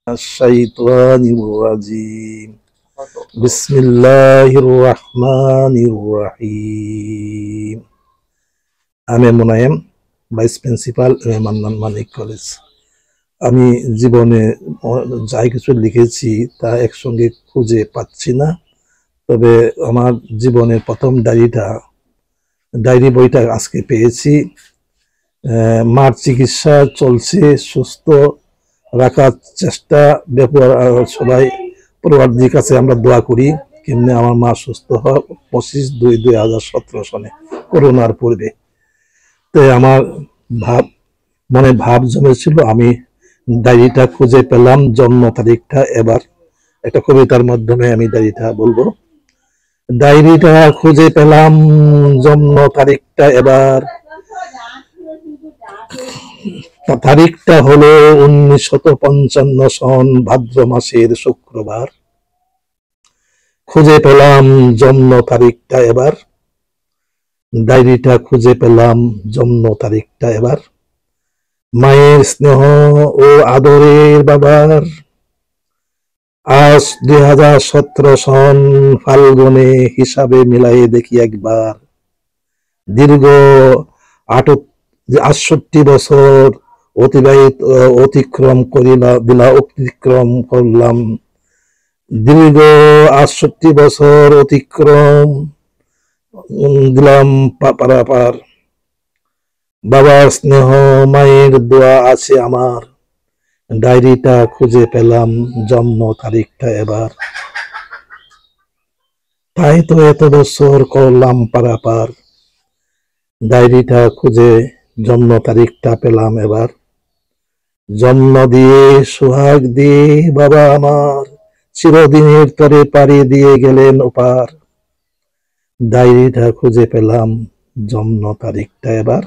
الشيطان الرجيم بسم الله الرحمن الرحيم আমি Munayem vice principal Mannan মানিক college. আমি জীবনে যাই কিছু লিখেছি তা একসঙ্গে খুঁজে পাচ্ছি না, তবে আমার জীবনের প্রথম ডায়েরি বইটা আজকে পেয়েছি। মার চিকিৎসা চলছে, সুস্থ রাখার চেষ্টা ব্যাপার। সবাই পরবর্তীর কাছে আমরা দোয়া করি কেমনে আমার মা সুস্থ হয় 25/2/2017 সনে করোনার পূর্বে। তো আমার মনে ভাব জমেছিল, আমি ডায়েরিটা খুঁজে পেলাম, জন্ম তারিখটা এবার একটা কবিতার মাধ্যমে আমি ডায়েরিটা বলবো। ডায়েরিটা খুঁজে পেলাম, জন্ম তারিখটা এবার, তারিখটা হলো 1955 সন ভাদ্র মাসের শুক্রবার। খুঁজে পেলাম জন্ম তারিখটা এবার, ডায়েরিটা খুঁজে পেলাম জন্ম তারিখটা এবার। মায়ের স্নেহ ও আদরের বাবার, আজ 2017 সন ফাল্গুনে হিসাবে মিলাই দেখি একবার। দীর্ঘ 68 বছর অতিক্রম করলাম। দীর্ঘ 68 বছর অতিক্রম দিলাম পারাপার। বাবার স্নেহ মায়ের দোয়া আছে আমার, ডায়েরিটা খুঁজে পেলাম জন্ম তারিখটা এবার। তাই তো এত বছর করলাম পারাপার, ডায়েরিটা খুঁজে জন্ম তারিখটা পেলাম এবার। জন্ম দিয়ে সোহাগ দিয়ে বাবা আমার চিরদিনের তরে পাড়ি দিয়ে গেলেন ওপার। ডায়েরিটা খুঁজে পেলাম জন্ম তারিখটা এবার।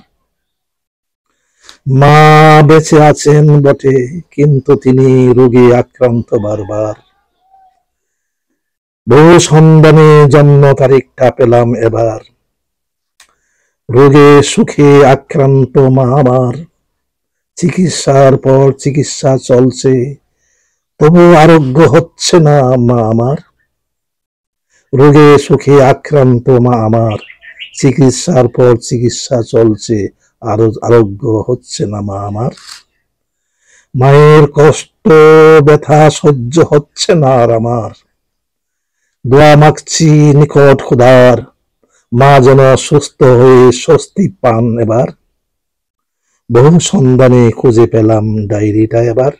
মা বেঁচে আছেন বটে, কিন্তু তিনি রোগে আক্রান্ত বারবার। বহু সন্ধানে জন্ম তারিখটা পেলাম এবার। রোগে সুখে আক্রান্ত মা আমার, চিকিৎসার পর চিকিৎসা চলছে, তবু আরোগ্য হচ্ছে না মা আমার। রোগে সুখে আক্রান্ত মা আমার, চিকিৎসার পর চিকিৎসা চলছে, আরোগ্য হচ্ছে না মা আমার। মায়ের কষ্ট ব্যথা সহ্য হচ্ছে না আর আমার। দোয়া মাগছি নিকট খোদার, মা যেন সুস্থ হয়ে স্বস্তি পান এবার। বহু সন্ধানে খুঁজে পেলাম ডায়েরিটা এবার।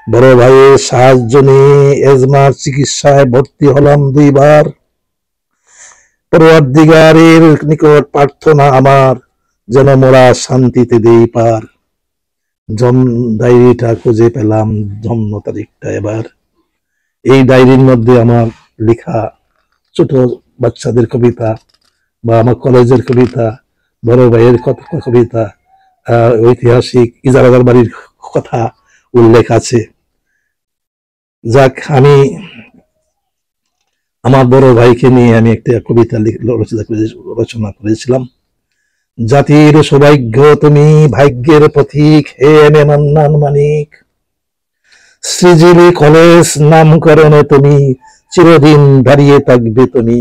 বড় ভাইয়ের সাহায্য নিয়ে এজমার চিকিৎসায় ভর্তি হলাম 2 বার। পরওয়ারদিগারের নিকট প্রার্থনা আমার, যেন মোরা শান্তিতে দেই পার। ডায়েরিটা খুঁজে পেলাম জন্ম তারিখটা এবার। এই ডায়েরির মধ্যে আমার লেখা ছোট বাচ্চাদের কবিতা, বা আমার কলেজের কবিতা, বড় ভাইয়ের কবিতা, ঐতিহাসিক ইজারাদার বাড়ির কথা উল্লেখ আছে। যাক, আমি আমার বড় ভাইকে নিয়ে আমি একটা কবিতা রচনা করেছিলাম। জাতির সৌভাগ্য তুমি, ভাগ্যের পথিক, হে M A Mannan Manik. সৃজিলি college নামকরণে তুমি, চিরদিন দাঁড়িয়ে থাকবে তুমি।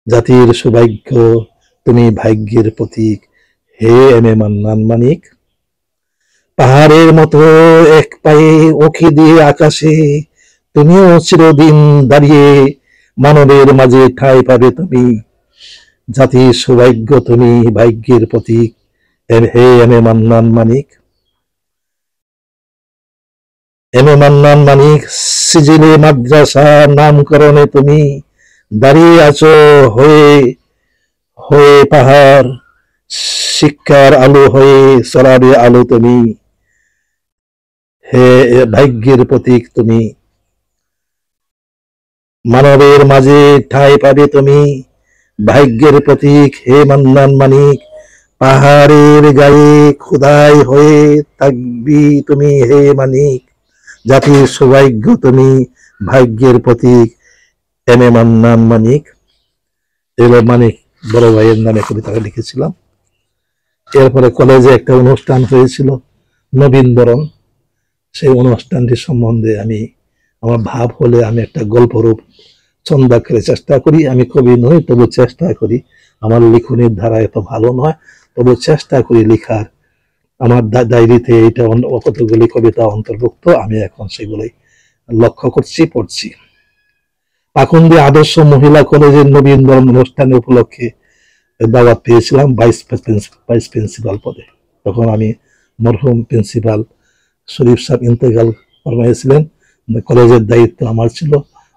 জাতির সৌভাগ্য তুমি, ভাগ্যের প্রতীক, হে এম এ মান্নান মানিক। পাহাড়ের মতো এক পায়ে উঁকি দিয়ে আকাশে, তুমিও চিরদিন দাঁড়িয়ে মানবের মাঝে ঠাঁই পাবে তুমি। জাতির সৌভাগ্য তুমি, ভাগ্যের প্রতীক, হে M A Mannan Manik. M A Mannan মানিক, সিজিলে মাদ্রাসা নামকরণে তুমি, দাঁড়িয়ে আছো হয়ে হয়ে পাহাড়, শিক্ষার আলো হয়ে ছড়াবে আলো তুমি। হে ভাগ্যের প্রতীক তুমি, মানবের মাঝে ঠাঁই পাবে তুমি। ভাগ্যের প্রতীক, হে মান্নান মানিক। পাহাড়ের গায়ে খোদাই হয়ে থাকবি তুমি, হে মানিক। জাতির সৌভাগ্য তুমি, ভাগ্যের প্রতীক, এম এ মান্নান মানিক। এবার মানিক বড় ভাইয়ের নামে কবিতাটা লিখেছিলাম। এরপরে কলেজে একটা অনুষ্ঠান হয়েছিল, নবীনবরণ। সেই অনুষ্ঠানটি সম্বন্ধে আমার ভাব হলে আমি একটা গল্পরূপ ছন্দ আকারে চেষ্টা করি। আমি কবি নই, তবু চেষ্টা করি। আমার লিখনের ধারা এত ভালো নয়, তবু চেষ্টা করি লিখার। আমার ডায়েরিতে এটা কতগুলি কবিতা অন্তর্ভুক্ত, আমি এখন সেগুলোই লক্ষ্য করছি, পড়ছি। পাকুন্দি আদর্শ মহিলা কলেজের নবীনবরণ অনুষ্ঠান উপলক্ষে দাওয়াত পেয়েছিলাম ভাইস প্রিন্সিপাল পদে। তখন আমি মরহুম প্রিন্সিপাল শরীফ সাহেব ইন্তেকাল ফরমাইছিলেন, কলেজের দায়িত্ব আমার ছিল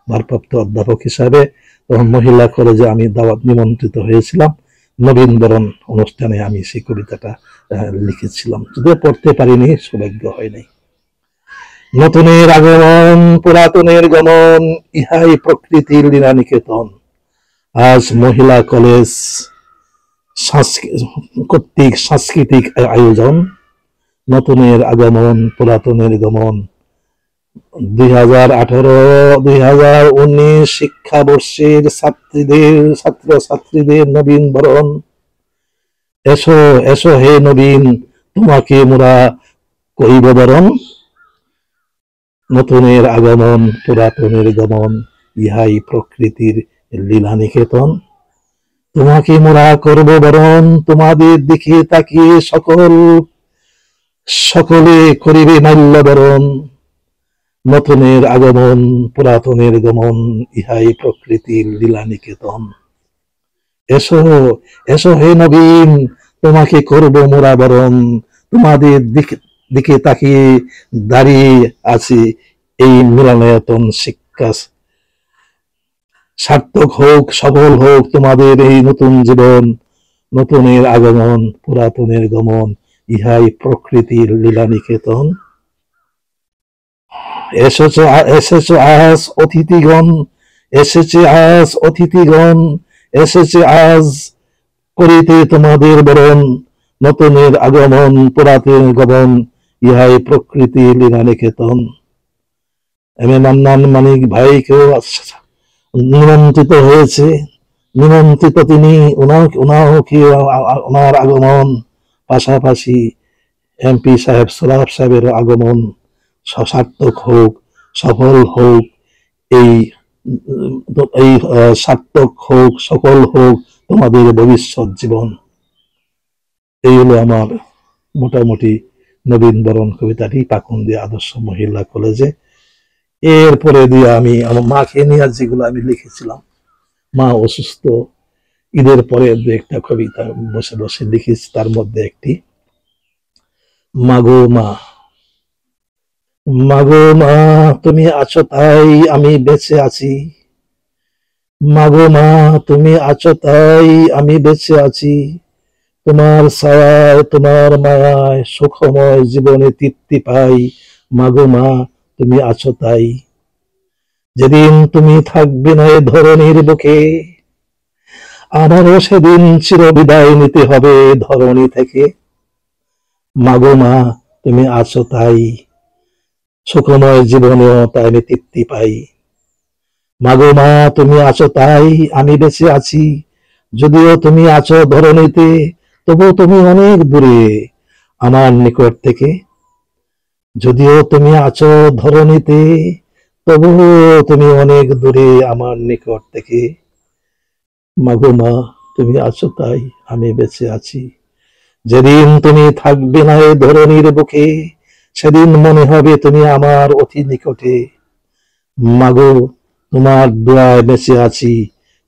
ভারপ্রাপ্ত অধ্যাপক হিসাবে। তখন মহিলা কলেজে আমি দাওয়াত নিমন্ত্রিত হয়েছিলাম। নবীনবরণ অনুষ্ঠানে আমি সেই কবিতাটা লিখেছিলাম, যদিও পড়তে পারিনি, সৌভাগ্য হয়নি। নতুনের আগমন, পুরাতনের গমন, ইহাই প্রকৃতির লীলানিকেতন। আজ মহিলা কলেজ কর্তৃক সাংস্কৃতিক আয়োজন। নতুনের আগমন, পুরাতনের গমন। 2018-2019 শিক্ষাবর্ষের ছাত্রছাত্রীদের নবীন বরণ। এসো এসো হে নবীন, তোমাকে মোরা করিব বরণ। নতুনের আগমন, পুরাতনের গমন, ইহাই প্রকৃতির লীলানিকেতন। তোমাকে মোরা করব বরণ, তোমাদের দিকে তাকিয়ে সকলে করিবে মাল্যবরণ। নতুনের আগমন, পুরাতনের গমন, ইহাই প্রকৃতির লীলানিকেতন। এসো এসো হে নবীন, তোমাকে করব মোরা বরণ। তোমাদের দিকে তাকিয়ে দাঁড়িয়ে আছি এই মিলনায়তন। শিক্ষা সার্থক হোক, সফল হোক তোমাদের এই নতুন জীবন। নতুনের আগমন, পুরাতনের গমন, ইহাই প্রকৃতির লীলানিকেতন। এসেছে আজ অতিথিগণ, এসেছে আজ অতিথিগণ, এসেছে আজ করিতে তোমাদের বরণ। নতুনের আগমন, পুরাতনের গমন, ইহাই প্রকৃতির লীলানিকেতন। এম এ মান্নান মানিক ভাইকেও নিমন্ত্রিত হয়েছে, নিমন্ত্রিত তিনি, ওনার আগমন, পাশাপাশি এমপি সাহেব সোলার সাহেবের আগমন সার্থক হোক, সফল হোক, এই সার্থক হোক, সফল হোক তোমাদের ভবিষ্যৎ জীবন। এই হলো আমার মোটামুটি নবীনবরণ কবিতাটি পাকুন্দি আদর্শ মহিলা কলেজে। এরপরে দিয়ে আমি আমার মাকে নিয়ে যেগুলো আমি লিখেছিলাম, মা অসুস্থ, ঈদের পরে দু একটা কবিতা বসে বসে লিখেছি। তার মধ্যে একটি, মাগো মা, মাগো মা তুমি আছো তাই আমি বেঁচে আছি। মাগো মা তুমি আছো তাই আমি বেঁচে আছি। তোমার ছায়ায়, তোমার মায়ায় সুখময় জীবনে তৃপ্তি পাই। মাগো মা তুমি আছো তাই। যেদিন তুমি থাকবে না এ ধরনীর বুকে, আমারও সেদিন চিরবিদায় নিতে হবে ধরণী থেকে। মাগো মা তুমি আছো তাই, সুখময় জীবনেও তাই আমি তৃপ্তি পাই। মাগো মা তুমি আছো তাই আমি বেঁচে আছি। যদিও তুমি আছো ধরণীতে, তবু তুমি অনেক দূরে আমার নিকট থেকে। যদিও তুমি আছো ধরণীতে, তবু তুমি অনেক দূরে আমার নিকট থেকে। মাগো মা তুমি আছো তাই আমি বেঁচে আছি। যেদিন তুমি থাকবে না এ ধরণীর বুকে, সেদিন মনে হবে তুমি আমার অতি নিকটে। মাগো তোমার দোয়ায় বেঁচে আছি।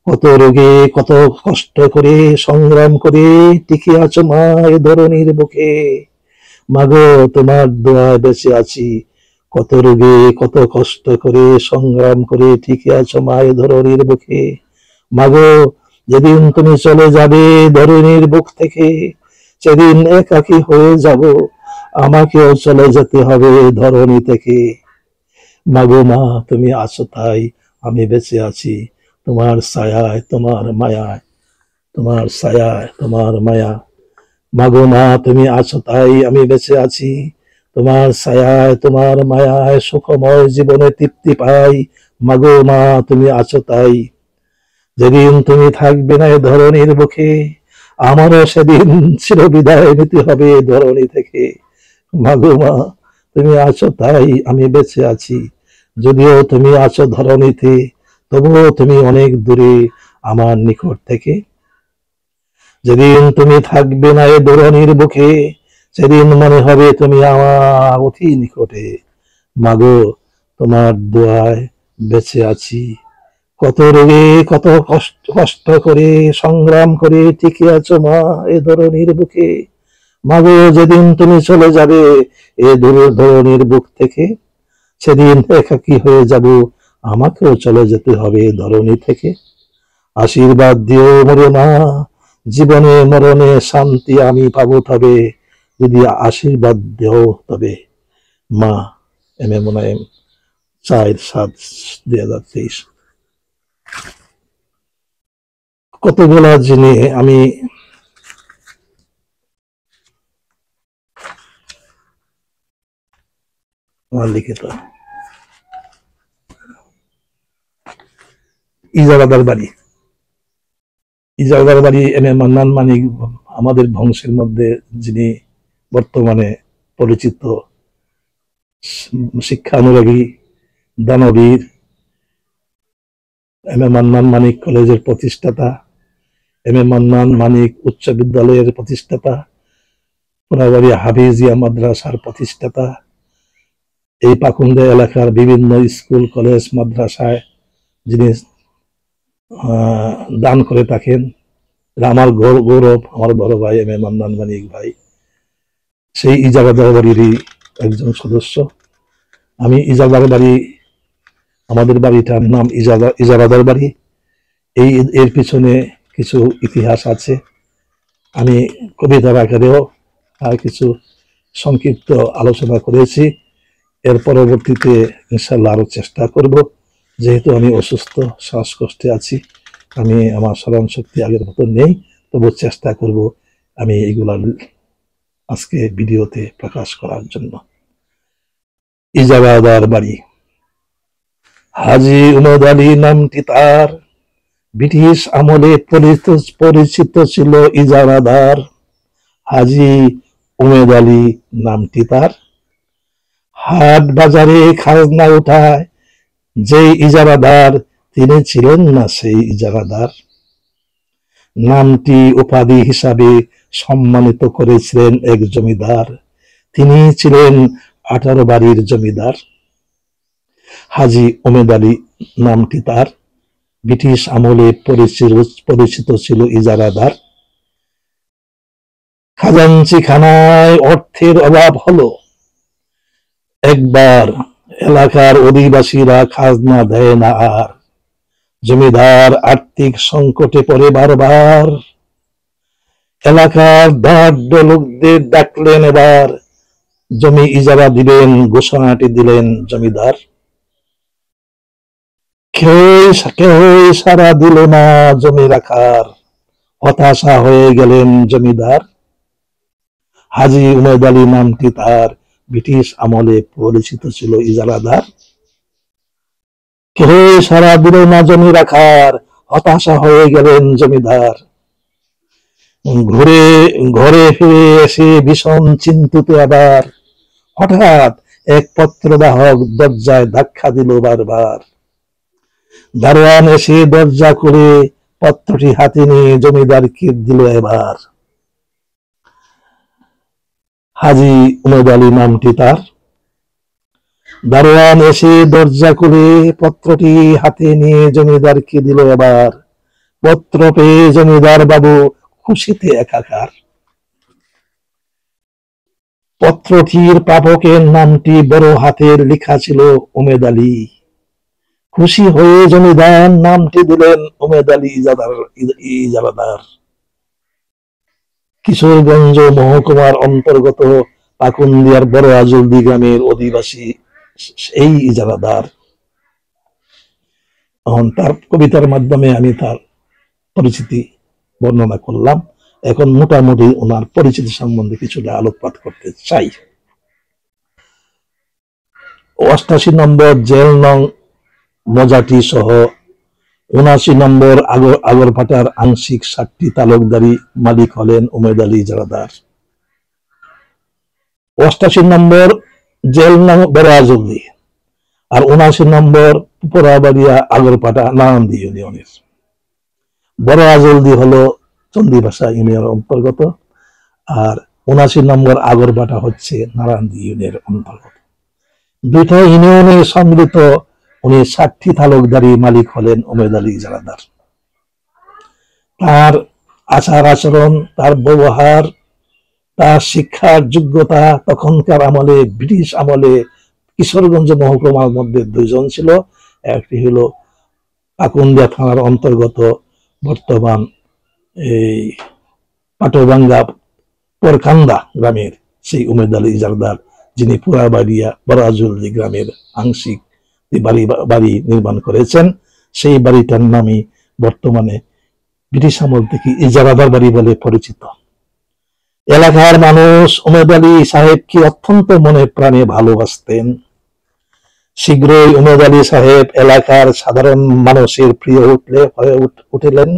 কত রোগে কত কষ্ট করে সংগ্রাম করে টিকে আছো মা এ ধরণীর বুকে। মাগো তোমার দোয়ায় বেঁচে আছি। কত রোগে কত কষ্ট করে সংগ্রাম করে টিকে আছো মা এ ধরণীর বুকে। মাগো যেদিন তুমি চলে যাবে ধরণীর বুক থেকে, সেদিন একাকী হয়ে যাব, আমাকেও চলে যেতে হবে ধরণী থেকে। মাগো মা তুমি আছো তাই আমি বেঁচে আছি। তোমার ছায়ায় তোমার মায়ায়, তোমার ছায়ায় তোমার মায়া। মাগো মা তুমি আছো তাই আমি বেঁচে আছি। তোমার ছায়ায় তোমার মায়ায় সুখময় জীবনে তৃপ্তি পাই। মাগো মা তুমি আছো তাই। যেদিন তুমি থাকবে না এ ধরণীর বুকে, আমারও সেদিন চিরবিদায় নিতে হবে ধরণী থেকে। মাগো মা তুমি আছো তাই আমি বেঁচে আছি। যদিও তুমি আছো ধরণীতে, তবুও তুমি অনেক দূরে আমার নিকট থেকে। যেদিন তুমি থাকবে না এ ধরণীর বুকে, সেদিন মনে হবে তুমি আমার অতি নিকটে। মাগো, তোমার দোয়ায় বেঁচে আছি। কত রোগে, কত কষ্ট কষ্ট করে, সংগ্রাম করে টিকে আছো মা এ ধরণীর বুকে। মাগো, যেদিন তুমি চলে যাবে এ ধরণীর বুক থেকে, সেদিন একাকী হয়ে যাব, আমাকেও চলে যেতে হবে ধরণী থেকে। আশীর্বাদ দিও মরে মা, জীবনে মরণে শান্তি আমি পাবো তবে, যদি আশীর্বাদ দেও তবে। মা। M A Monayem, 4/7/2023। কতগুলা জিনিস আমি আমার লিখিত। ইজারাদার বাড়ি। ইজারাদার বাড়ি এম এ মান্নান মানিক আমাদের বংশের মধ্যে যিনি বর্তমানে পরিচিত শিক্ষানুরাগী দানবীর, এম এ মান্নান মানিক কলেজের প্রতিষ্ঠাতা, এম এ মান্নান মানিক উচ্চ বিদ্যালয়ের প্রতিষ্ঠাতা, পুরাবাড়ি হাফিজিয়া মাদ্রাসার প্রতিষ্ঠাতা, এই পাকুন্দা এলাকার বিভিন্ন স্কুল কলেজ মাদ্রাসায় যিনি দান করে থাকেন। আমার গৌরব, আমার বড় ভাই এম এ মান্নান মানিক ভাই সেই ইজারাদার বাড়িরই একজন সদস্য। আমি ইজারাদার বাড়ি, আমাদের বাড়িটার নাম ইজারাদার বাড়ি। এর পিছনে কিছু ইতিহাস আছে। আমি কবিতার আকারেও কিছু সংক্ষিপ্ত আলোচনা করেছি। এর পরবর্তীতে ইনশাল্লাহ আরো চেষ্টা করব। যেহেতু আমি অসুস্থ, শ্বাসকষ্টে আছি, আমি আমার স্মরণ শক্তি আগের মতো নেই, তবু চেষ্টা করব আমি এগুলা আজকে ভিডিওতে প্রকাশ করার জন্য। ইজারাদার বাড়ি। হাজী উমদ আলী নামটি তার, ব্রিটিশ আমলে পরিচিত ছিল ইজারাদার। হাজী উমেদ আলী নামটি তার। হাট বাজারে খাজনা উঠায় যে ইজারাদার, তিনি ছিলেন না সেই ইজারাদার। নামটি উপাধি হিসাবে সম্মানিত করেছিলেন এক জমিদার, তিনি ছিলেন 18 বাড়ির জমিদার। হাজী উমেদ আলী নামটি তার, ব্রিটিশ আমলে পরিচিত ছিল ইজারাদার। খাজাঞ্চি খানায় অর্থের অভাব হলো, একবার এলাকার অধিবাসীরা খাজনা দেয় না আর। জমিদার আর্থিক সংকটে পড়ে বারবার, এলাকার দাঁড় লোকদের ডাকলেন এবার, জমি ইজারা দিবেন ঘোষণাটি দিলেন জমিদার। কেউই সারা দিল না জমি রাখার, হতাশা হয়ে গেলেন জমিদার। হাজী উমেদ আলী নামটি তার, ব্রিটিশ আমলে পরিচিত ছিল ইজারাদার। কেউই সারা দিল না জমি রাখার, হতাশা হয়ে গেলেন জমিদার। ঘরে ফিরে এসে ভীষণ চিন্তিত আবার, হঠাৎ এক পত্রবাহক দরজায় ধাক্কা দিল বারবার। দারোয়ান এসে দরজা খুলে পত্রটি হাতে নিয়ে জমিদারকে দিল এবার। হাজী উমেদ আলী নামটি তার। দারোয়ান এসে দরজা খুলে পত্রটি হাতে নিয়ে জমিদারকে দিল এবার। পত্র পেয়ে জমিদার বাবু খুশিতে একাকার। পত্রটির প্রাপকের নামটি বড় হাতের লেখা ছিল উমেদ আলী। খুশি হয়ে জমিদার নামটি দিলেন উমেদ আলী ইজারাদার। কিশোরগঞ্জ মহকুমার অন্তর্গত পাকুন্দিয়ার বড় আজলদি গ্রামের অধিবাসী সেই ইজারাদার। তার কবিতার মাধ্যমে আমি তার পরিচিতি বর্ণনা করলাম। এখন মোটামুটি ওনার পরিচিতি সম্বন্ধে কিছুটা আলোকপাত করতে চাই। 88 নম্বর জেল নং মজাটি সহ 79 নম্বর আগরপাটার আংশিক 7টি তালুকদারি মালিক হলেন উমেদ আলী ইজারাদার। 88 নম্বর জেল নাম বেড়াজল্দি, আর ৭৯ নম্বর পোড়াবাড়িয়া আগরপাটা নারায়ণদী ইউনিয়নের। বড়াজলদি হলো চন্ডীভাষা ইউনিয়নের অন্তর্গত, আর ৭৯ নম্বর আগরপাটা হচ্ছে নারায়ণদী ইউনিয়নের অন্তর্গত। দুইটা ইউনিয়নে সম্মিলিত উনি ৬০টি তালুকদারি মালিক হলেন ওমেদ আলী ইজারাদার। তার আচার আচরণ, তার ব্যবহার, তার শিক্ষার যোগ্যতা, তখনকার আমলে ব্রিটিশ আমলে কিশোরগঞ্জ মহকুমার মধ্যে দুইজন ছিল। একটি হলো পাকুন্দিয়া থানার অন্তর্গত বর্তমান এই পাটোবাঙ্গা পরকান্দা গ্রামের সেই ওমেদ আলী ইজারদার, যিনি পুরাবাড়িয়া বড়াজলদি গ্রামের আংশিক বাড়ি নির্মাণ করেছেন। সেই বাড়িটার নামই বর্তমানে ব্রিটিশ আমল থেকে ইজারাদার বাড়ি বলে পরিচিত। এলাকার মানুষ ওমেদ আলী সাহেবকে অত্যন্ত মনে প্রাণে ভালোবাসতেন। শীঘ্রই ওমেদ আলী সাহেব এলাকার সাধারণ মানুষের প্রিয় হয়ে উঠলেন।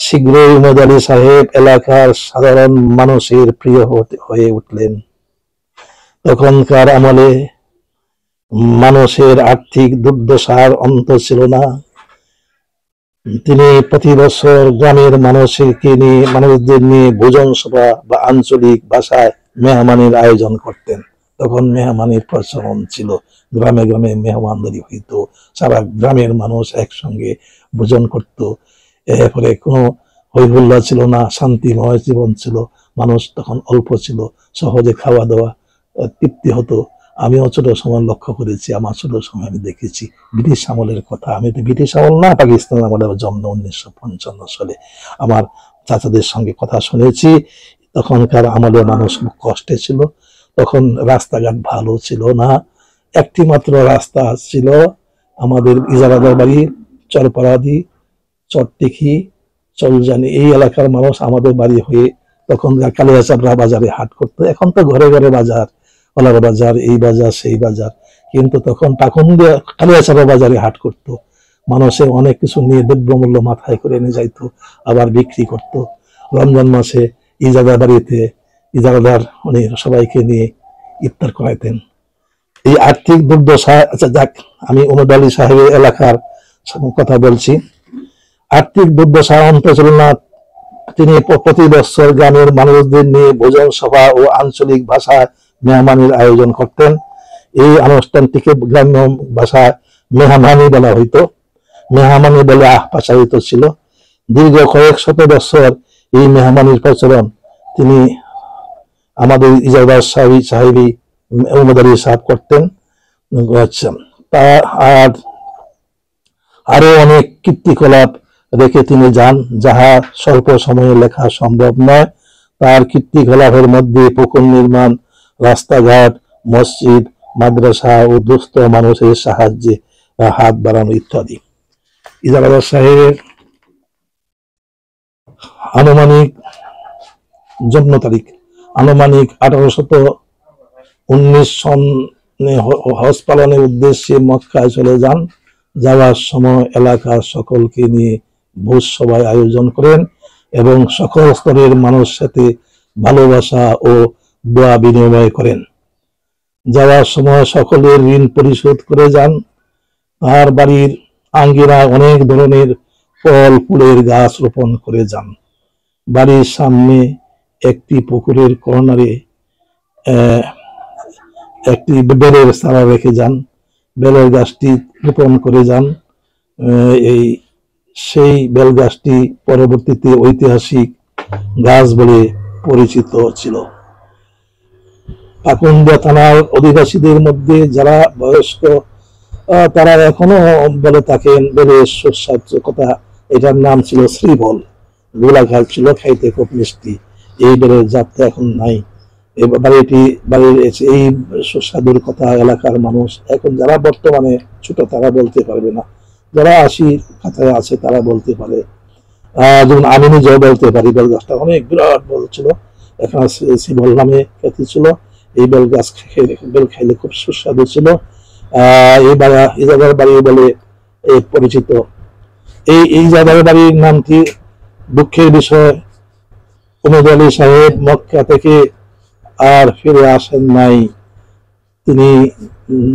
শীঘ্রই ওমেদ আলী সাহেব এলাকার সাধারণ মানুষের প্রিয় হয়ে উঠলেন। তখনকার আমলে মানুষের আর্থিক দুর্দশার অন্ত ছিল না। তিনি প্রতি বছর গ্রামের মানুষদের নিয়ে ভোজন সভা বা আঞ্চলিক ভাষায় মেহমানির আয়োজন করতেন। তখন মেহমানির প্রচলন ছিল, গ্রামে গ্রামে মেহমানদারি হইত, সারা গ্রামের মানুষ একসঙ্গে ভোজন করত। এরপরে কোনো হইহুল্লা ছিল না, শান্তিময় জীবন ছিল। মানুষ তখন অল্প ছিল, সহজে খাওয়া দাওয়া তৃপ্তি হতো। আমিও ছোট সময় লক্ষ্য করেছি, আমার ছোট সময় আমি দেখেছি ব্রিটিশ আমলের কথা। আমি তো ব্রিটিশ আমল না, পাকিস্তান আমলের জন্ম 1955 সালে। আমার চাচাদের সঙ্গে কথা শুনেছি, তখনকার আমলে মানুষ খুব কষ্টে ছিল। তখন রাস্তাঘাট ভালো ছিল না, একটি মাত্র রাস্তা ছিল আমাদের ইজারাদার বাড়ি, চরপাড়াদি, চরটিখি, চলজানি, এই এলাকার মানুষ আমাদের বাড়ি হয়ে তখনকার কালিয়াচাপড়া বাজারে হাট করতো। এখন তো ঘরে ঘরে বাজার, কলার বাজার, এই বাজার সেই বাজার, কিন্তু তখন পাকুন্দিয়া কালিয়াচাপড়া বাজারে হাট করতো। মানুষের অনেক কিছু নিয়ে দ্রব্যমূল্য মাথায় করে নিয়ে যাইতো, আবার বিক্রি করত। রমজান মাসে ইজারাদার বাড়িতে ইজারাদার উনি সবাইকে নিয়ে ইফতার করাইতেন। এই আর্থিক দুর্দশা, আচ্ছা যাক, আমি ওমেদ আলী সাহেবের এলাকার কথা বলছি। আর্থিক দুর্দশা অন্ত ছিল না। তিনি প্রতি বছর গ্রামের মানুষদের নিয়ে ভোজন সভা ও আঞ্চলিক ভাষায় মেহমানির আয়োজন করতেন। এই অনুষ্ঠানটিকে গ্রাম্য ভাষায় মেহমানি বলা হইত। মেহমানি বলে প্রচারিত ছিল। দীর্ঘ কয়েক শত বছর এই মেহমানির প্রচলন তিনি আমাদের ইজারদার সাহেবী ওমেদ আলী সাহেব করতেন। আর আরো অনেক কীর্তিকলাপ রেখে তিনি যান, যাহা স্বল্প সময়ে লেখা সম্ভব নয়। তার কীর্তিকলাপের মধ্যে পুকুর নির্মাণ, রাস্তাঘাট, মসজিদ, মাদ্রাসা ও দুস্থ মানুষের সাহায্যে হাত বাড়ানো ইত্যাদি। ইজারাদার সাহেবের আনুমানিক জন্ম তারিখ আনুমানিক 1819 সনে হজ পালনের উদ্দেশ্যে মক্কায় চলে যান। যাওয়ার সময় এলাকার সকলকে নিয়ে ভোজ সভায় আয়োজন করেন এবং সকল স্তরের মানুষের সাথে ভালোবাসা ও দোয়া বিনিময় করেন। যাওয়ার সময় সকলের ঋণ পরিশোধ করে যান। তার বাড়ির আঙ্গিনায় অনেক ধরনের ফল ফুলের গাছ রোপণ করে যান। বাড়ির সামনে একটি পুকুরের কর্নারে একটি বেলের চারা রেখে যান। বেলের গাছটি রোপণ করে যান। সেই বেল গাছটি পরবর্তীতে ঐতিহাসিক গাছ বলে পরিচিত ছিল। পাকুন্দিয়া থানার অধিবাসীদের মধ্যে যারা বয়স্ক, তারা এখনো বলে থাকেন বেলের সুস্বাদু কথা। এটার নাম ছিল শ্রীবল, গোলাঘাট ছিল, খাইতে খুব মিষ্টি। এই বেলের জাতটা এখন নাই। বাড়ির এই সুস্বাদুর কথা এলাকার মানুষ এখন যারা বর্তমানে ছোট তারা বলতে পারবে না, যারা 80 কাছায় আছে তারা বলতে পারে। যেমন আমি নিজেও বলতে পারি, বেল গাছটা অনেক বিরাট বল ছিল, এখন শ্রীবল নামে খ্যাতি ছিল। এই বেল গাছ বেল খাইলে খুব সুস্বাদু ছিল। এই ইজাদার বাড়ি বলে পরিচিত। এই ইজাদার বাড়ির নামটি দুঃখের বিষয়, ওমেদ আলী সাহেব মক্কা থেকে আর ফিরে আসেন নাই। তিনি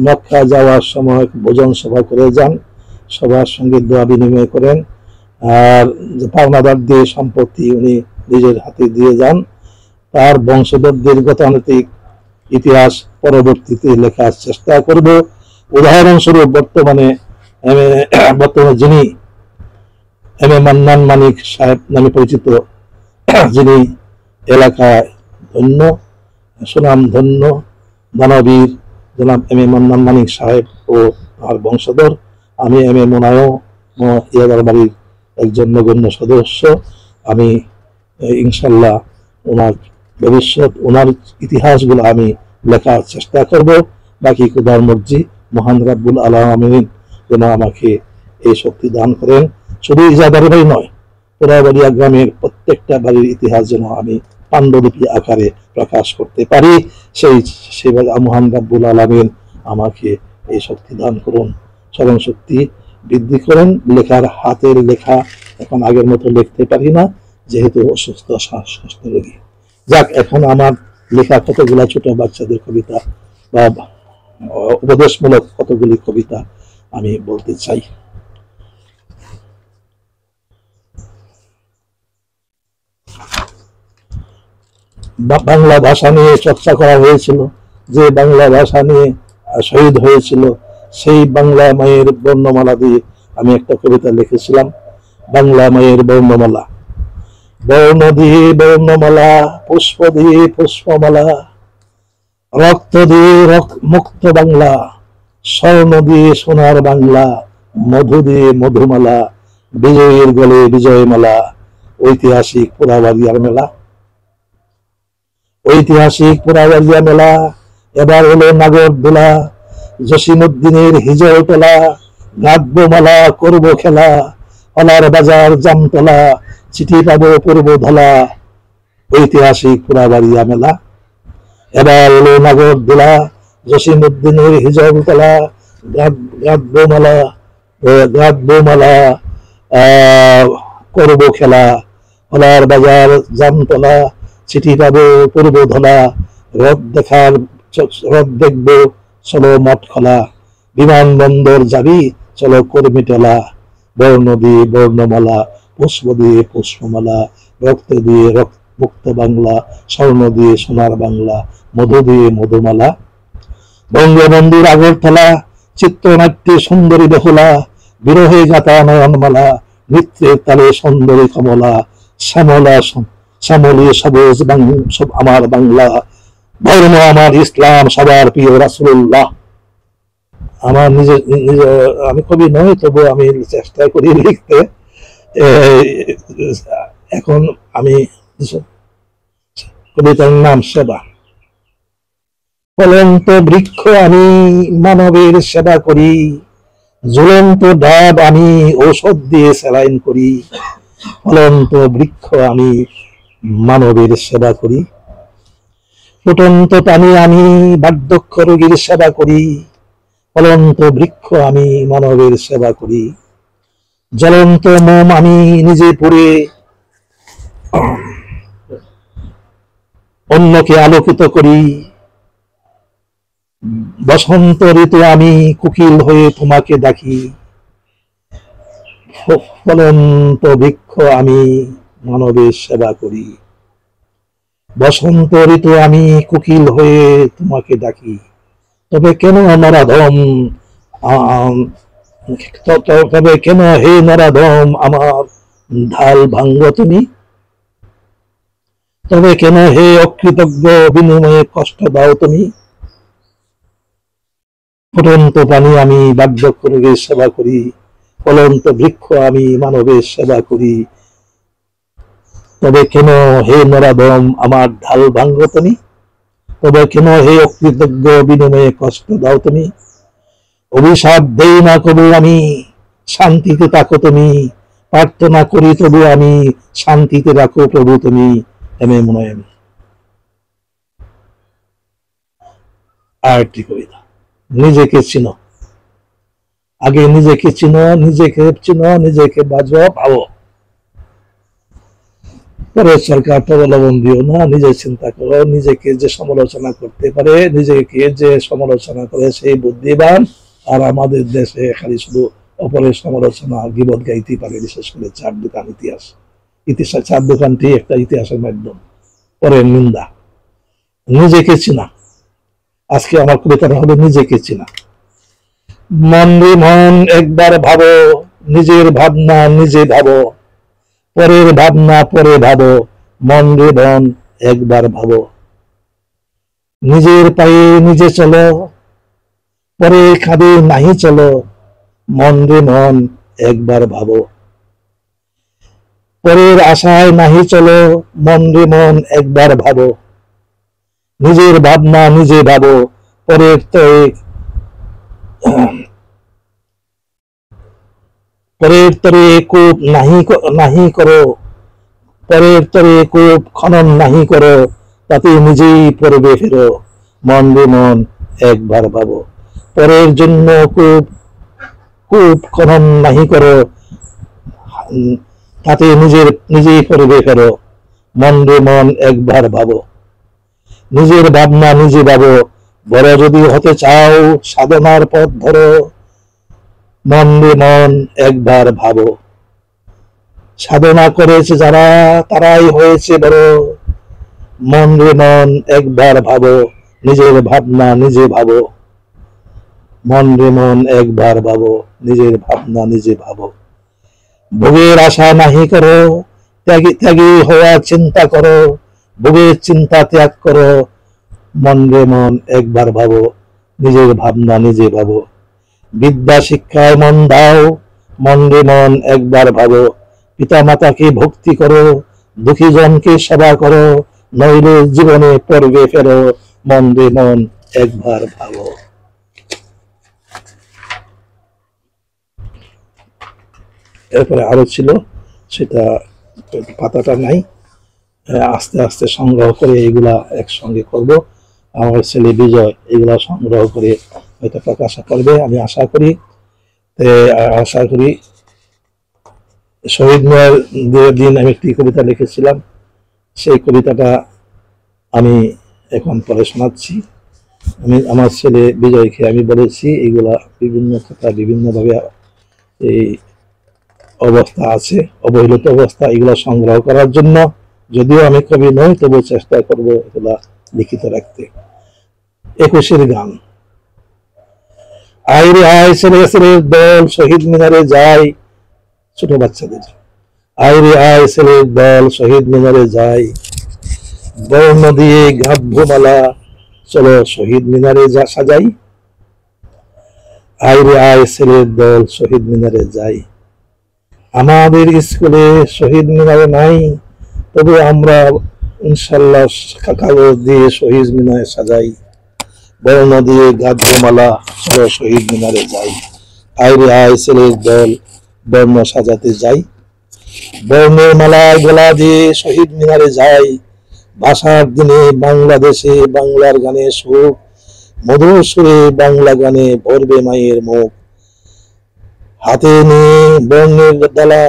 মক্কা যাওয়ার সময় ভোজন সভা করে যান, সবার সঙ্গে দোয়া বিনিময় করেন, আর যে পাওনাদার দিয়ে সম্পত্তি উনি নিজের হাতে দিয়ে যান। তার বংশধরদের গতানুগতিক ইতিহাস পরবর্তীতে লেখার চেষ্টা করব। উদাহরণস্বরূপ বর্তমানে যিনি এম এ মান্নান মানিক সাহেব নামে পরিচিত, যিনি এলাকায় ধন্য সুনাম ধন্য দানবীর জনাব এম এ মান্নান মানিক সাহেব ও তার বংশধর, আমি এম এ মোনায়েম ইয়াদার বাড়ির একজন নগণ্য সদস্য। আমি ইনশাল্লাহ ওনার ভবিষ্যৎ, ওনার ইতিহাসগুলো আমি লেখার চেষ্টা করব। বাকি খোদার মর্জি, মহান রাব্বুল আলামিন যেন আমাকে এই শক্তি দান করেন। শুধু ইজাদার বাড়ি নয়, পোড়াবাড়িয়া গ্রামের প্রত্যেকটা বাড়ির ইতিহাস যেন আমি পাণ্ডুলিপি আকারে প্রকাশ করতে পারি, সেই মহান রাব্বুল আলামিন আমাকে এই শক্তি দান করুন, স্মরণ শক্তি বৃদ্ধি করেন। লেখার হাতের লেখা এখন আগের মতো লিখতে পারি না, যেহেতু অসুস্থ, শ্বাসকষ্ট রোগী। যাক, এখন আমার লেখা কতগুলা ছোট বাচ্চাদের কবিতা বা উপদেশমূলক কতগুলি কবিতা আমি বলতে চাই। বাংলা ভাষা নিয়ে চর্চা করা হয়েছিল, যে বাংলা ভাষা নিয়ে শহীদ হয়েছিল, সেই বাংলা মায়ের বর্ণমালা দিয়ে আমি একটা কবিতা লিখেছিলাম। বাংলা মায়ের বর্ণমালা। বর্ণ দিয়ে বর্ণমালা, পুষ্প দিয়ে পুষ্পমালা, রক্ত দিয়ে মুক্ত বাংলা, স্বর্ণ দিয়ে সোনার বাংলা, মধু দিয়ে মধুমালা, বিজয়ের গলে বিজয়মালা, ঐতিহাসিক পোড়াবাড়িয়ার মেলা। ঐতিহাসিক পোড়াবাড়িয়া মেলা এবার হলো নাগরদোলা, জসিমউদ্দিনের হিজল তোলা, গাঁথবো মালা করবো খেলা, অলার বাজার জামতলা, চিঠি পাবো পূর্ব ধলা। ঐতিহাসিক পোড়াবাড়িয়া মেলা এবার হলো নাগরদোলা, জসিমউদ্দিনের হিজল তোলা, গাঁথবো মালা করবো খেলা, অলার বাজার জামতলা, চিঠি পাবো পূর্ব ধলা। রথ দেখবো চলো মঠ খোলা, বিমানবন্দর যাবি চলো কর্মীটলা। বর্ণ দিয়ে বর্ণমালা, পুষ্প দিয়ে পুষ্পমালা, রক্ত দিয়ে মুক্ত বাংলা, স্বর্ণ দিয়ে সোনার বাংলা, মধু দিয়ে মধুমালা। বঙ্গবন্ধুর আগরতলা, চিত্রনাট্যে সুন্দরী বেহুলা, বিরহে গাতা নয়নমালা, নৃত্যের তালে সুন্দরী কমলা, শ্যামলী সবুজ আমার বাংলা, ধর্ম আমার ইসলাম, সবার প্রিয় রাসূলুল্লাহ। আমার আমি কবি নই, তবু আমি চেষ্টা করি লিখতে। এখন আমি কবিতার নাম সেবা। ফলন্ত বৃক্ষ আমি মানবের সেবা করি, ঝুলন্ত ডাব আমি ঔষধ দিয়ে স্যালাইন করি। ফলন্ত বৃক্ষ আমি মানবের সেবা করি, ফুটন্ত পানি আমি বার্ধক্য রোগীর সেবা করি। ফলন্ত বৃক্ষ আমি মানবের সেবা করি, জ্বলন্ত মোম আমি নিজে পুড়ে অন্যকে আলোকিত করি। বসন্ত ঋতু আমি কোকিল হয়ে তোমাকে ডাকি। ফলন্ত বৃক্ষ আমি মানবের সেবা করি, বসন্ত ঋতু আমি কোকিল হয়ে তোমাকে ডাকি। তবে কেন নরাধম, তবে কেন হে নরাধম আমার ঢাল ভাঙ্গ তুমি? তবে কেন হে অকৃতজ্ঞ বিনিময়ে কষ্ট দাও তুমি? ফুটন্ত পানি আমি বার্ধক্য রোগীর সেবা করি, ফলন্ত বৃক্ষ আমি মানবের সেবা করি। তবে কেন হে নরাধম আমার ঢাল ভাঙ্গ তুমি? তবে কেন হে অকৃতজ্ঞ বিনিময়ে কষ্ট দাও তুমি? অভিশাপ দেই না কবু আমি, শান্তিতে থাকো তুমি। প্রার্থনা করি তবু আমি, শান্তিতে রাখো প্রভু তুমি। M A Monayem. আরেকটি কবিতা। নিজেকে চিনো। আগে নিজেকে চিনো, নিজেকে চিনো, নিজেকে বাজো ভাবো। পরের সরকারটা অবলম্বন দিও না, নিজে চিন্তা করো। নিজেকে যে সমালোচনা করতে পারে, নিজেকে যে সমালোচনা করে সেই বুদ্ধিমান। আর আমাদের দেশে খালি শুধু অপরের সমালোচনা গীবত গাইতেই পারে, বিশেষ করে চার দোকান ইতিহাস। ইতিহাস চার দোকানটি একটা ইতিহাসের মাধ্যম, পরের নিন্দা, নিজেকে চিনা। আজকে আমার কবিতাটা হবে নিজেকে চিনা। মন রে মন একবার ভাবো, নিজের ভাবনা নিজে ভাবো, পরের ভাবনা পরে ভাবো। মন রে মন একবার ভাবো, নিজের পায়ে নিজে চলো, পরে খাদে নাহি চলো। মন রে মন একবার ভাবো, পরের আশায় নাহি চলো। মন রে মন একবার ভাবো, নিজের ভাবনা নিজে ভাবো। পরের তরে পরের তরে কূপ নাহি করো, পরের তরে কূপ খনন নাহি করো, তাতে নিজেই পড়বে ফেরো। মন রে মন একবার ভাবো, পরের জন্য কূপ কূপ খনন নাহি করো, তাতে নিজেই পড়বে ফেরো। মন রে মন একবার ভাবো, নিজের ভাবনা নিজে ভাবো। বড় যদি হতে চাও সাধনার পথ ধরো। মন রে মন একবার ভাবো, সাধনা করেছে যারা তারাই হয়েছে বড়। মন রে মন একবার ভাবো, নিজের ভাবনা নিজে ভাবো। মন রে মন একবার ভাবো, নিজের ভাবনা নিজে ভাবো। ভোগের আশা নাহি করো, ত্যাগী হওয়া চিন্তা করো। ভোগের চিন্তা ত্যাগ করো। মন রে মন একবার ভাবো, নিজের ভাবনা নিজে ভাবো। বিদ্যা শিক্ষায় মন দাও, মন রে মন একবার ভাবো। পিতা মাতাকে ভক্তি করো, দুঃখী জনকে সেবা করো, নইলে জীবনে পড়বে ফেরো। মন রে মন একবার ভাবো। এরপরে আরো ছিল, সেটা পাতাটা নাই, আস্তে আস্তে সংগ্রহ করে এগুলা একসঙ্গে করব। আমার ছেলে বিজয় এগুলা সংগ্রহ করে হয়তো প্রকাশ করবে আমি আশা করি। শহীদ মিনার দিন আমি একটি কবিতা লিখেছিলাম, সেই কবিতাটা আমি এখন পরে শোনাচ্ছি। আমি আমার ছেলে বিজয়কে আমি বলেছি এগুলা বিভিন্ন কথা বিভিন্নভাবে এই অবস্থা আছে, অবহেলিত অবস্থা, এগুলা সংগ্রহ করার জন্য। যদিও আমি কবি নই, তবু চেষ্টা করব এগুলা লিখিত রাখতে। 21-এর গান। আইরে আয় ছেলে ছেলের দল শহীদ মিনারে যায়, ছোট বাচ্চাদের। আইরে আয় ছেলের দল শহীদ মিনারে যায়, বর্ণ দিয়ে গাব্যমালা চলো শহীদ মিনারে সাজাই। আইরে আয় ছেলের দল শহীদ মিনারে যাই। আমাদের স্কুলে শহীদ মিনারে নাই, তবে আমরা ইনশাল্লাহ কাগজ দিয়ে শহীদ মিনারে সাজাই। বর্ণ দিয়ে গাব্যমালা চলো শহীদ মিনারে যাই। আইরে আয় ছেলের দল বর্ণ সাজাতে যাই। বর্ণের মালায় গলা দিয়ে শহীদ মিনারে যাই। ভাষার দিনে বাংলাদেশে বাংলার গানে সুখ, মধুর সুরে বাংলা গানে ভরবে মায়ের মুখ। হাতে নিয়ে বর্ণের ডালা,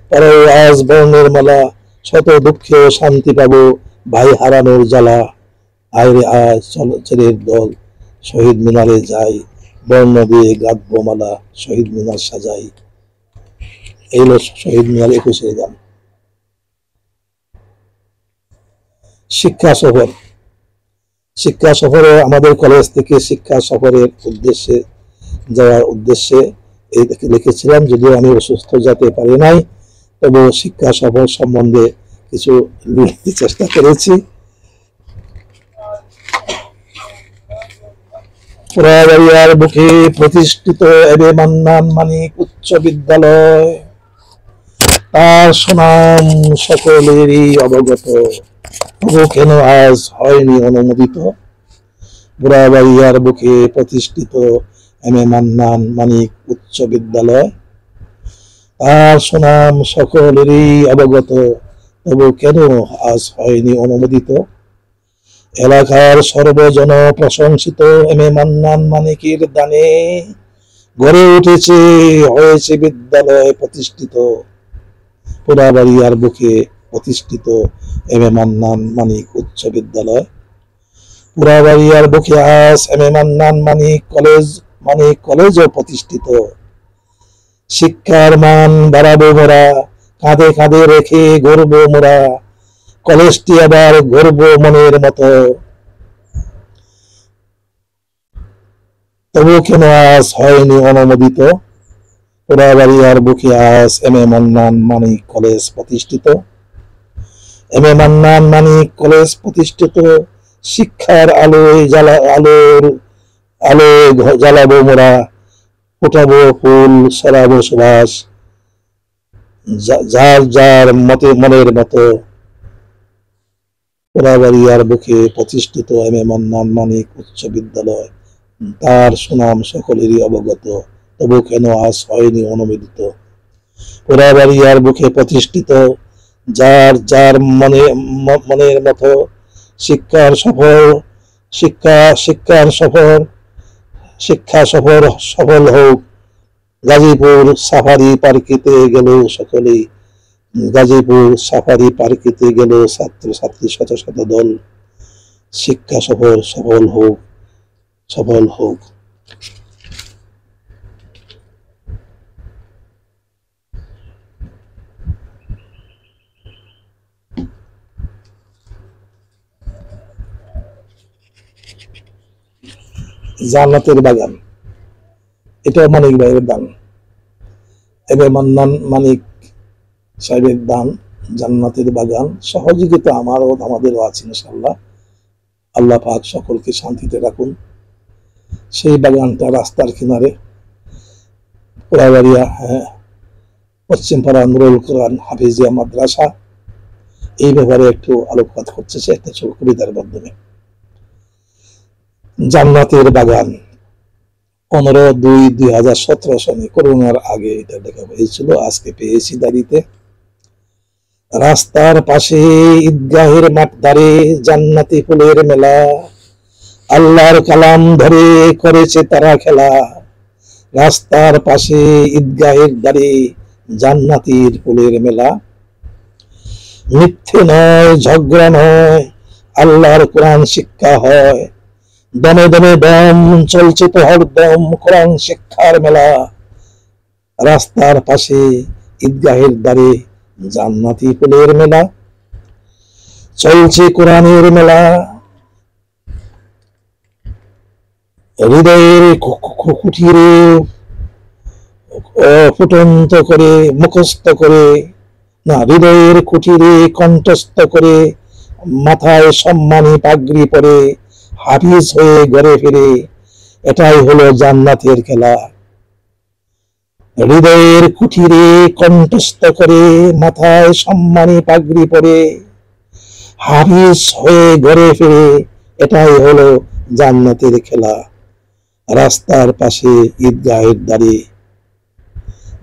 পরে আজ বর্ণের মালা, শত দুঃখে শান্তি পাবো ভাই হারানোর জ্বালা। আইরে আয় ছেলের দল শহীদ মিনারে যাই, বর্ণ দিয়ে গাঁথবো মালা শহীদ মিনার সাজাই। এই হলো শহীদ মিনার 21-এর গান। শিক্ষা সফর। শিক্ষা সফরে আমাদের কলেজ থেকে শিক্ষা সফরের উদ্দেশ্যে যাওয়ার উদ্দেশ্যে এই লিখেছিলাম, যদিও আমি অসুস্থ যেতে পারি নাই, তবু শিক্ষা সফর সম্বন্ধে কিছু লিখতে চেষ্টা করেছি। পোড়াবাড়িয়ার বুকে প্রতিষ্ঠিত এবে মান্নান মানিক উচ্চ বিদ্যালয়, তার সুনাম সকলেরই অবগত, তবু কেন আজ হয়নি অনুমোদিত। পোড়াবাড়িয়ার বুকে প্রতিষ্ঠিত এম এ মান্নান মানিক উচ্চ বিদ্যালয়, তার সুনাম সকলেরই অবগত, তবু কেন আজ হয়নি অনুমোদিত। এলাকার সর্বজন প্রশংসিত এম এ মান্নান মানিকের দানে গড়ে উঠেছে, হয়েছে বিদ্যালয় প্রতিষ্ঠিত। পোড়াবাড়িয়ার বুকে প্রতিষ্ঠিত এম এ মান্নান মানিক উচ্চ বিদ্যালয়, পুরাবাড়িয়ার বখিয়াস এম এ মান্নান মানিক কলেজও প্রতিষ্ঠিত। শিক্ষার মান বাড়াবো মোরা, কাঁধে কাঁধে রেখে গর্ব মোরা, কলেজটি আবার গর্ব মনের মতো। তবু কেন আজ হয়নি অনুমোদিত? পোড়াবাড়িয়ার বখিয়াস M A Mannan Manik college প্রতিষ্ঠিত। M A Mannan Manik college প্রতিষ্ঠিত। শিক্ষার আলোয় জ্বালাবো মোরা, ফোটাবো ফুল, ছড়াবো সুবাস, যার যার মনের মতো। পোড়াবাড়িয়ার বুকে প্রতিষ্ঠিত এম এ মান্নান মানিক উচ্চ বিদ্যালয়, তার সুনাম সকলেরই অবগত, তবু কেন আজ হয়নি অনুমোদিত? পোড়াবাড়িয়ার বুকে প্রতিষ্ঠিত, যার যার মনের মতো। শিক্ষা সফল হোক। গাজীপুর সাফারি পার্কেতে গেল সকলেই, গাজীপুর সাফারি পার্কেতে গেল ছাত্র ছাত্রী শত শত দল। শিক্ষা সফল হোক। জান্নাতের বাগান, এটাও মানিক ভাইয়ের দান, এবার মান্নান মানিক সাহেবের দান। জান্নাতের বাগান সহযোগিতা আমাদেরও আছে ইনশাআল্লাহ। আল্লাহ পাক সকলকে শান্তিতে রাখুন। সেই বাগানটা রাস্তার কিনারে, পোড়াবাড়িয়া পশ্চিমপাড়া নুরুল কোরআন হাফিজিয়া মাদ্রাসা। এই ব্যাপারে একটু আলোকপাত করছে একটা ছোট কবিতার মাধ্যমে। জান্নাতের বাগান 15/2/2017 সনে, করোনার আগে এটা লেখা হয়েছিল, আজকে পেয়েছি দাঁড়িতে। রাস্তার পাশে ঈদগাহের মাঠ ধারে জান্নাতি ফুলের মেলা, আল্লাহর কালাম ধরে করেছে তারা খেলা। রাস্তার পাশে ঈদগাহের ধারে জান্নাতির ফুলের মেলা। মিথ্যে নয়, ঝগড়া নয়, আল্লাহর কোরআন শিক্ষা হয়। দমে দমে দম চলছে তো হরদম কোরআন শিক্ষার মেলা। রাস্তার পাশে ঈদগাহের দ্বারে জান্নাতি ফুলের মেলা, চলছে কোরআনের মেলা। হৃদয়ের কুঠিরে ফুটন্ত করে মুখস্থ করে, না, হৃদয়ের কুঠিরে কণ্ঠস্থ করে, মাথায় সম্মানী পাগড়ি পরে হাফিজ হয়ে ঘরে ফিরে, এটাই হলো জান্নাতের খেলা। হৃদয়ের কুঠিরে কণ্ঠস্থ করে, মাথায় সম্মানী পাগড়ি পরে হাফিজ হয়ে ঘরে ফিরে, এটাই হলো জান্নাতের খেলা। রাস্তার পাশে ঈদগাহের দ্বারে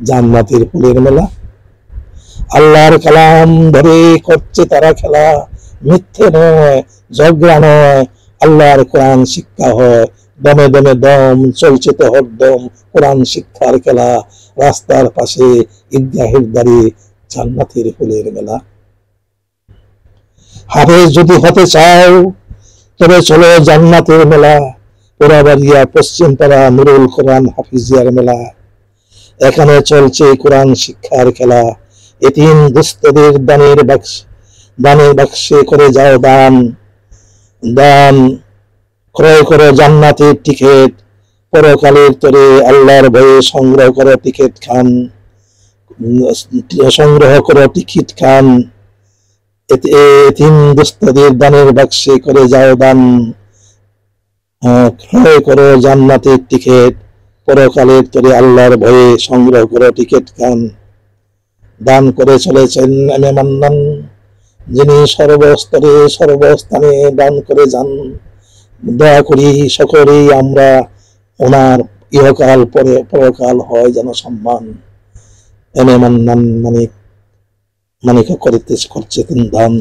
জান্নাতের ফুলের মেলা, আল্লাহর কালাম ধরে করছে তারা খেলা। মিথ্যে নয়, ঝগড়া নয়, আল্লাহর কোরআন শিক্ষা হয়। দমে দমে দম চলছে তো হরদম কোরআন শিক্ষার খেলা। রাস্তার পাশে ঈদগাহের দ্বারে জান্নাতের ফুলের মেলা। হাফেজ যদি হতে চাও তবে চলো জান্নাতের মেলা। পোড়াবাড়িয়া পশ্চিমপাড়া নুরুল কোরআন হাফিজিয়ার মেলা, এখানে চলছে কোরআন শিক্ষার খেলা। এতিম দুস্থদের দানের বাক্সে করে যাও দান, ক্রয় করো জান্নাতের টিকিট। পরকালের তরে আল্লাহর ভয়ে সংগ্রহ করো টিকিট খান। এতিম দুস্থদের দানের বাক্সে করে যাও দান, ক্রয় করো জান্নাতের টিকিট। পরকালের তরে আল্লাহর ভয়ে সংগ্রহ করো টিকিট খান। দান করে চলেছেন এম এ মান্নান, যিনি সর্বস্তরে সর্বস্থানে দান করে যান। দয়া করি সকলেই আমরা ওনার ইহকাল পরকাল হয় যেন সম্মান। এম এ মান্নান মানিক করছেন দান।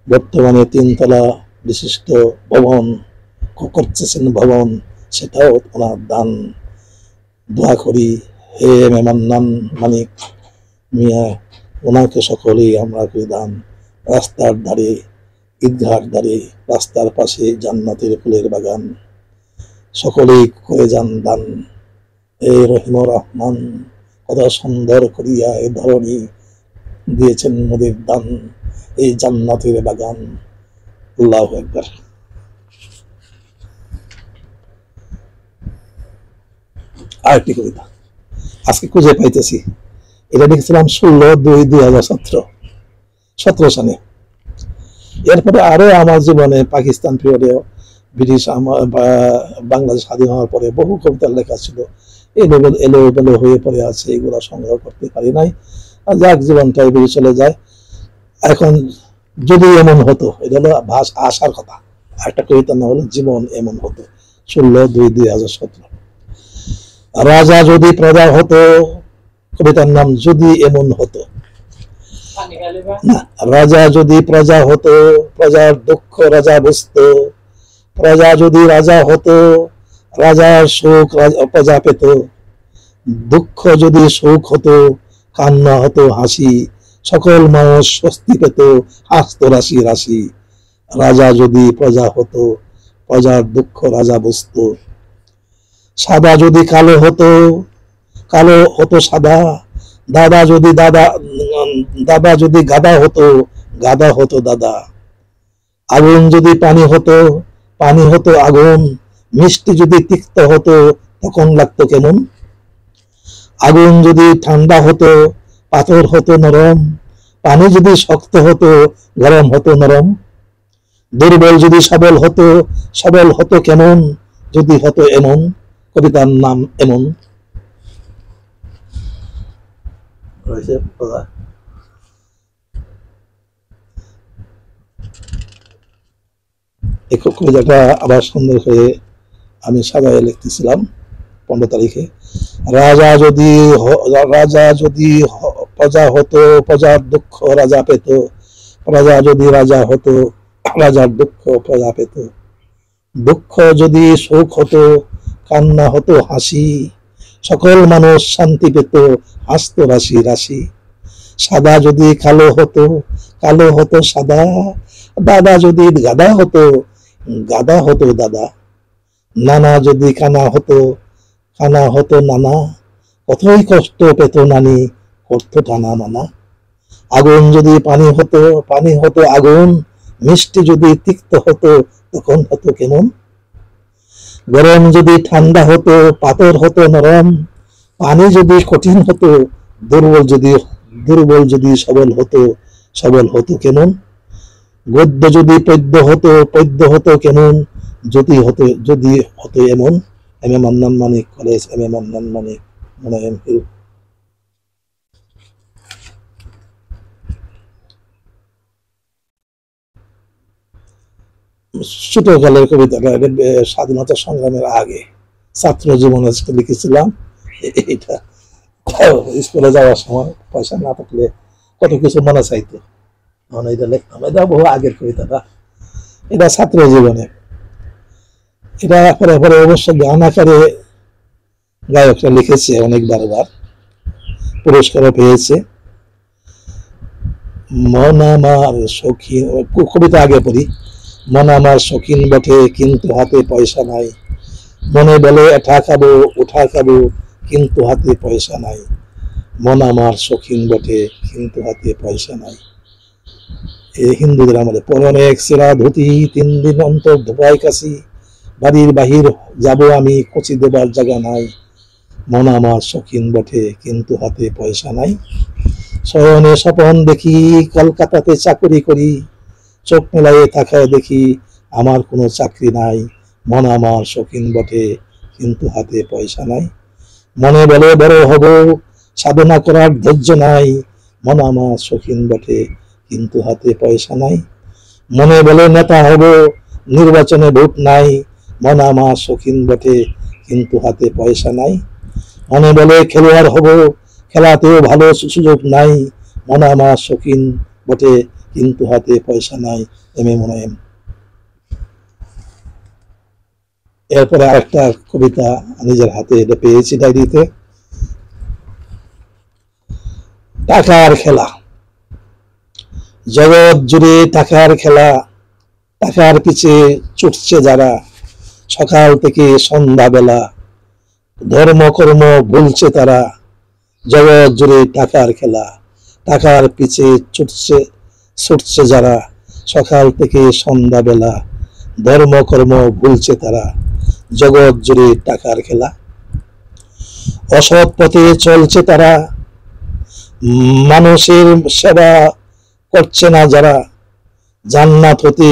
বর্তমানে 3 তলা বিশিষ্ট ভবন করতেছেন ভবন, সেটাও ওনার দান। দোয়া করি হে এম এ মান্নান মানিক মিয়া, ওনাকে সকলেই আমরা করি দান। রাস্তার ধারে, ঈদগাহর ধারে, রাস্তার পাশে জান্নাতের ফুলের বাগান, সকলেই করে যান দান। এ রহিম রহমান, কত সুন্দর করিয়া এ ধরনী দিয়েছেন মোদের দান, এই জান্নাতের বাগান। আল্লাহু আকবার। আরেকটি কবিতা আজকে খুঁজে পাইতেছি, এটা লিখেছিলাম 16/2/2017 সালে। এরপরে আরো আমার জীবনে পাকিস্তান পিরিয়ডে, ব্রিটিশ বাংলাদেশ স্বাধীন হওয়ার পরে বহু কবিতার লেখা ছিল, এলোমেলো হয়ে পড়ে আছে, এগুলো সংগ্রহ করতে পারি নাই। যাক, জীবনটাই বেরিয়ে চলে যায়। এখন যদি এমন হতো, এটা হলো আশার কথা। একটা কবিতার নাম হলো জীবন এমন হতো, 16/2/2017। রাজা যদি প্রজা হতো, কবিতার নাম যদি এমন হতো। না, রাজা যদি প্রজা হতো, প্রজার দুঃখ রাজা বুঝত। প্রজা যদি রাজা হতো, রাজার সুখ প্রজা পেত। দুঃখ যদি সুখ হতো, কান্না হতো হাসি। সকল মানুষ স্বস্তি পেত, হাসতো রাশি রাশি। রাজা যদি প্রজা হতো, প্রজার দুঃখ রাজা বুঝত। সাদা যদি কালো হতো, কালো হতো সাদা। দাদা যদি গাদা হতো, গাদা হতো দাদা। আগুন যদি পানি হতো, পানি হতো আগুন। মিষ্টি যদি তিক্ত হতো, তখন লাগতো কেমন। আগুন যদি ঠান্ডা হতো, পাথর হতো নরম। পানি যদি শক্ত হতো, গরম হতো নরম। দুর্বল যদি সবল হতো, সবল হতো কেমন, যদি হতো এমন। কবিতার নাম এমন। এই কবিতাটা আবার সুন্দর করে আমি সাজায় লিখতেছিলাম 15 তারিখে। রাজা যদি প্রজা হতো, প্রজার দুঃখ রাজা পেত। প্রজা যদি রাজা হতো, রাজার দুঃখ প্রজা পেত। দুঃখ যদি সুখ হতো, কান্না হতো হাসি। সকল মানুষ শান্তি পেত, হাসতো রাশি রাশি। সাদা যদি কালো হতো, কালো হতো সাদা। দাদা যদি গাদা হতো, গাদা হতো দাদা। নানা যদি কানা হতো, কানা হতো নানা। কতই কষ্ট পেত নানি, করতো টানা মানা। আগুন যদি পানি হতো, পানি হতো আগুন। মিষ্টি যদি তিক্ত হতো, তখন হতো কেমন। গরম যদি ঠান্ডা হতো, পাথর হতো নরম। পানি যদি কঠিন হতো, দুর্বল যদি সবল হতো কেমন। গদ্য যদি পদ্য হতো কেমন, যদি হতো এমন। M A Mannan Manik college, M A Mannan Manik, Monayem hill. ছোটকালের কবিতাটা, স্বাধীনতা সংগ্রামের আগে ছাত্র জীবনে লিখেছিলাম। এটা স্কুলে যাওয়ার সময় পয়সা না থাকলে কত কিছু মনে চাইতো, এটা লিখতাম। এটা বহু আগের কবিতাটা, এটা ছাত্র জীবনে। এটা পরে পরে অবশ্য গান আকারে গায়করা লিখেছে অনেকবার, পুরস্কারও পেয়েছে। মন আমার শৌখিন, কবিতা আগে পড়ি। মন আমার শৌখিন বটে, কিন্তু হাতে পয়সা নাই। মনে বলে এঠা খাবো ওঠা খাবো, কিন্তু হাতে পয়সা নাই। মন আমার শৌখিন বটে, কিন্তু হাতে পয়সা নাই। এই হিন্দুদের আমাদের পরনে এক সেরা ধুতি, 3 দিন অন্তর ধোপায় কাশি। বাড়ির বাহির যাব আমি, কচি দেবার জায়গা নাই। মন আমার শৌখিন বটে, কিন্তু হাতে পয়সা নাই। শয়নে স্বপন দেখি, কলকাতাতে চাকরি করি। চোখ মেলাইয়ে তাকায় দেখি, আমার কোনো চাকরি নাই। মন আমার শৌখিন বটে, কিন্তু হাতে পয়সা নাই। মনে বলে বড় হব, সাধনা করার ধৈর্য নাই। মন আমার শৌখিন বটে, কিন্তু হাতে পয়সা নাই। মনে বলে নেতা হব, নির্বাচনে ভোট নাই। মন আমার শৌখিন বটে, কিন্তু হাতে পয়সা নাই। মনে বলে খেলোয়াড় হব, খেলাতেও ভালো সুযোগ নাই। মন আমার শৌখিন বটে, কিন্তু হাতে পয়সা নাই। M A Monayem. এরপরে আরেকটা কবিতা নিজের হাতে এটা পেয়েছি ডায়েরিতে। টাকার খেলা। জগৎ জুড়ে টাকার খেলা, টাকার পিছে ছুটছে যারা, সকাল থেকে সন্ধ্যা বেলা ধর্ম কর্ম ভুলছে তারা। জগৎ জুড়ে টাকার খেলা, টাকার পিছে ছুটছে যারা, সকাল থেকে সন্ধ্যা বেলা ধর্ম কর্ম ভুলছে তারা। জগৎ জুড়ে টাকার খেলা, অসৎ পথে চলছে তারা, মানুষের সেবা করছে না যারা, জান্নাত হতে